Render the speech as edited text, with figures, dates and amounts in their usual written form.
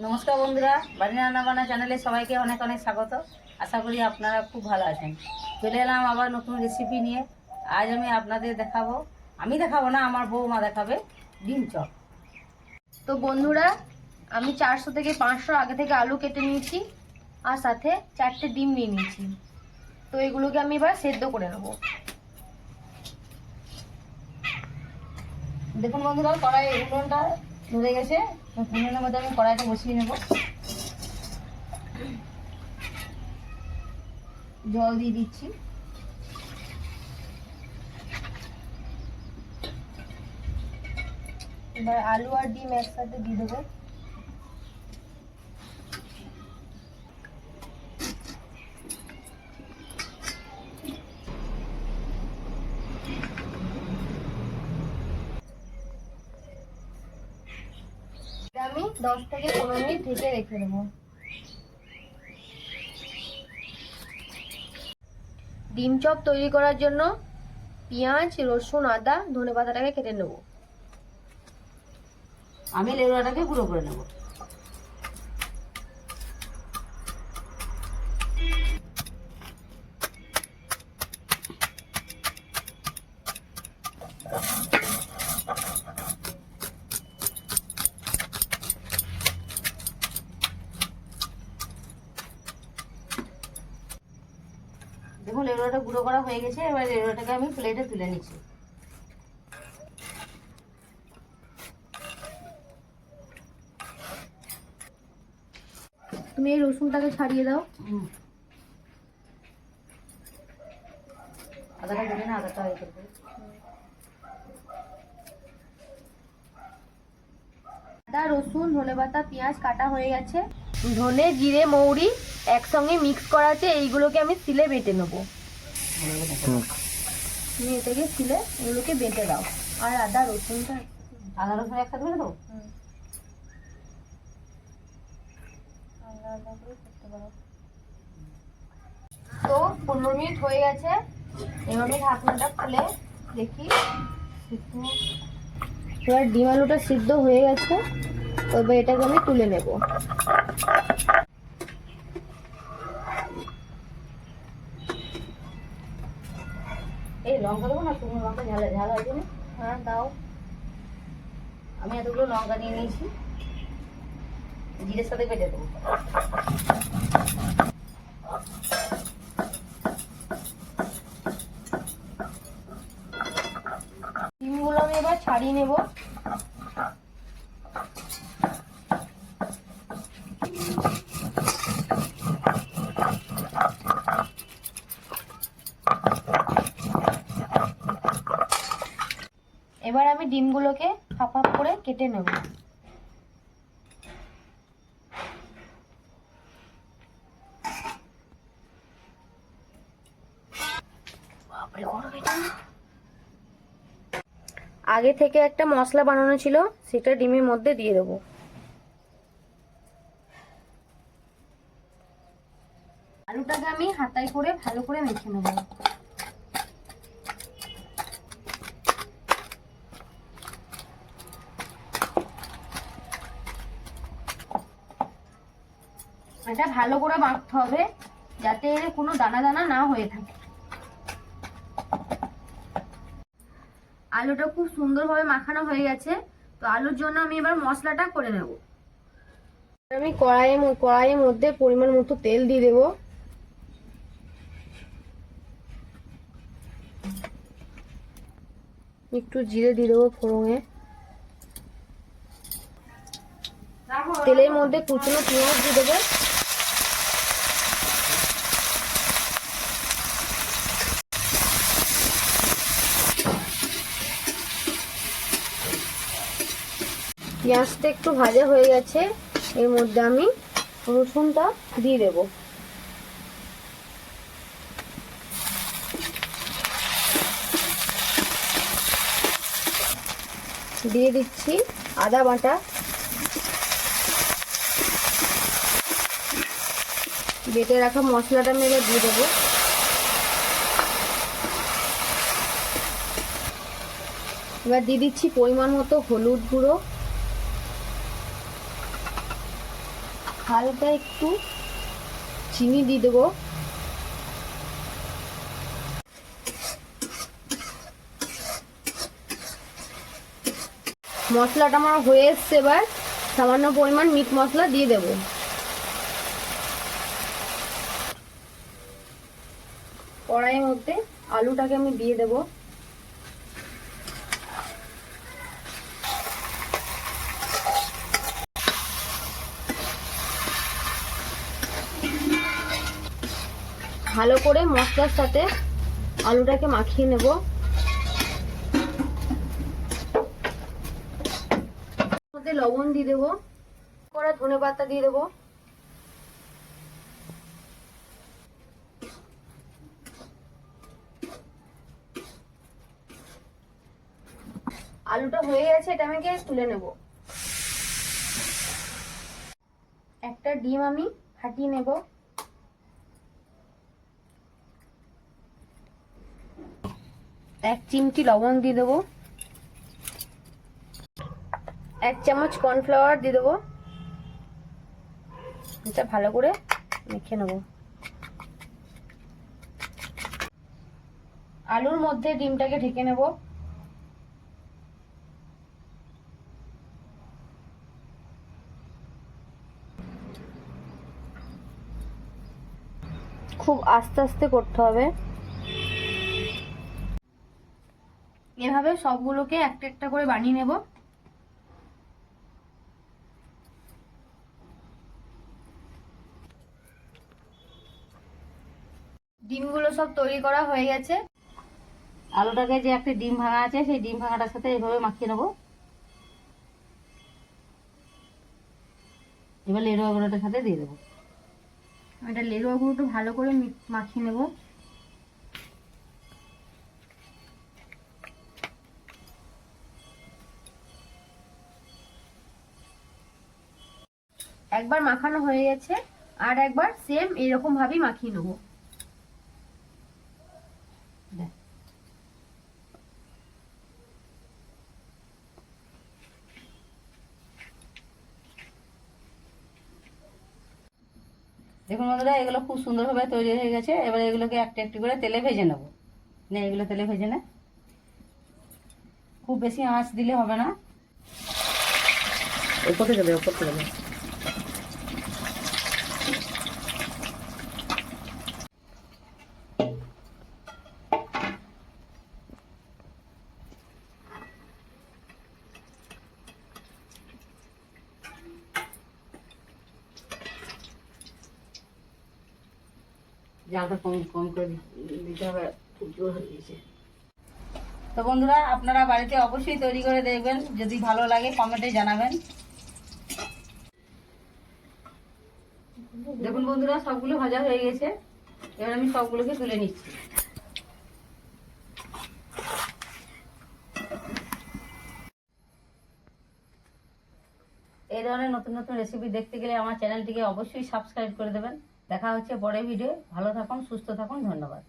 নমস্কার বন্ধুরা, বাড়ি রান্না বান্না চ্যানেলে সবাইকে অনেক অনেক স্বাগত। আশা করি আপনারা খুব ভালো আছেন। চলে এলাম আবার নতুন রেসিপি নিয়ে। আজ আমি আপনাদের দেখাবো, আমি দেখাবো না, আমার বৌমা দেখাবে ডিম চপ। তো বন্ধুরা, আমি 400 থেকে 500 আগে থেকে আলু কেটে নিয়েছি আর সাথে 4টে ডিম নিয়ে নিয়েছি। তো এগুলোকে আমি এবার সেদ্ধ করে নেব। দেখুন বন্ধুরা, কড়াই উনুনটা ধরে গেছে। উনুনের মধ্যে আমি কড়াইটা বসিয়ে নেব। জল দিয়ে দিচ্ছি। এবার আলু আর ডিম একসাথে দিয়ে দেবো। আমি 10 থেকে 15 মিনিট ঢেকে রেখে দেবো। ডিম চপ তৈরি করার জন্য পেঁয়াজ, রসুন, আদা, ধনেপাতাটাকে কেটে নেব। আমি লেবুটাকে গুঁড়ো করে নেব। দেখুন লেবুটা গুঁড়ো করা হয়ে গেছে। এবার লেবুটাকে আমি প্লেটে তুলে নিচ্ছি। তুমি এই রসুনটাকে ছাড়িয়ে দাও। আদাটা দেবে না, আদাটা ইয়ে করবে। আদা, রসুন, ধনেপাতা, পেঁয়াজ কাটা হয়ে গেছে। ধনে, জিরে, মৌরি একসঙ্গে মিক্স করা আছে। এইগুলোকে আমি সিলে বেটে নেবো। তুমি এটাকে সিলে এগুলোকে বেটে দাও। আর আদা রসুনটা আদা রসুন একসাথে করে দেবো। তো 15 মিনিট হয়ে গেছে। এবার আমি ঢাকনাটা খুলে দেখি। এবার ডিম আলুটা সিদ্ধ হয়ে গেছে। তবে এটাকে আমি তুলে নেব। এই লঙ্কা দেবো না, শুকনো লঙ্কা ঝাল ঝাল হয় না? হ্যাঁ দাও। আমি এতগুলো লঙ্কা নিয়ে নিয়েছি, জিরের সাথে বেটে দেবো। ডিমগুলো আমি এবার ছাড়িয়ে নেব। এবার আমি ডিমগুলোকে হাফ হাফ করে কেটে নেব। আগে থেকে একটা মশলা বানানো ছিল, সেটা ডিমের মধ্যে দিয়ে দেবো। আলুটাকে আমি হাতায় করে ভালো করে মেখে নেব। এটা ভালো করে মাখতে হবে, যাতে এর কোনো দানা দানা না হয়ে থাকে। আলুটা খুব সুন্দরভাবে মাখানো হয়ে গেছে। তো আলুর জন্য আমি এবার মশলাটা করে নেব। আমি কড়াইয়ের মধ্যে পরিমাণ মতো তেল দিয়ে দেব। একটু জিরে দিয়ে দেবো ফোড়নে। তেলের মধ্যে কুচনো পেঁয়াজ দিয়ে দেবো। পেঁয়াজটা একটু ভাজা হয়ে গেছে। এর মধ্যে আমি রসুনটা দিয়ে দেব। দিয়ে দিচ্ছি আদা বাটা। বেটে রাখা মশলাটা আমি এবার দিয়ে দেবো। এবার দিয়ে দিচ্ছি পরিমাণ মতো হলুদ গুঁড়ো, হালকা একটু চিনি দিয়ে দেবো। মশলাটা আমার হয়ে এসছে, এবার সামান্য পরিমাণ মিট মশলা দিয়ে দেব। কড়াইয়ের মধ্যে আলুটাকে আমি দিয়ে দেব। ভালো করে মশলার সাথে আলুটাকে মাখিয়ে নেব। মধ্যে লবণ দিয়ে দেবো, কড়া ধনেপাতা দিয়ে দেবো, আলুটা হয়ে গেছে, এটা আমি তুলে নেব। একটা ডিম আমি ফাটিয়ে নেব। এক চিমটি লবণ দিয়ে দেবো, 1 চামচ কর্নফ্লাওয়ার দিয়ে দেবো। এটা ভালো করে মেখে নেব। আলুর মধ্যে ডিমটাকে ঢেকে নেব। খুব আস্তে আস্তে করতে হবে। এভাবে সবগুলোকে একটা একটা করে বানিয়ে নেব। ডিমগুলো সব তৈরি করা হয়ে গেছে। আলুটাকে যে একটা ডিম ভাঙা আছে সেই ডিম ভাঙাটার সাথে এইভাবে মাখিয়ে নেবো। এবার লেরোয়া গুঁড়োটার সাথে দিয়ে দেবো। এটা লেরোয়া গুঁড়োটা ভালো করে মাখিয়ে নেব। একবার মাখানো হয়ে গেছে, আর একবার সেম এরকম ভাবেই মাখিয়ে নেব। দেখুন বন্ধুরা, এগুলো খুব সুন্দরভাবে তৈরি হয়ে গেছে। এবার এগুলোকে একটা একটু করে তেলে ভেজে নেব। না, এগুলো তেলে ভেজে নে। খুব বেশি আঁচ দিলে হবে না। ওপরে যাবে, ওপরে যাবে। জালটা কম কম করে দিতে হবে, খুব জোর হয়ে গেছে। তো বন্ধুরা, আপনারা বাড়িতে অবশ্যই তৈরি করে দেখবেন। যদি ভালো লাগে কমেন্টে জানাবেন। দেখুন বন্ধুরা, সবগুলো ভাজা হয়ে গেছে। এবার আমি সবগুলোকে তুলে নিচ্ছি। এই ধরনের নতুন নতুন রেসিপি দেখতে গেলে আমার চ্যানেলটিকে অবশ্যই সাবস্ক্রাইব করে দেবেন। দেখা হচ্ছে পরের ভিডিও। ভালো থাকুন, সুস্থ থাকুন, ধন্যবাদ।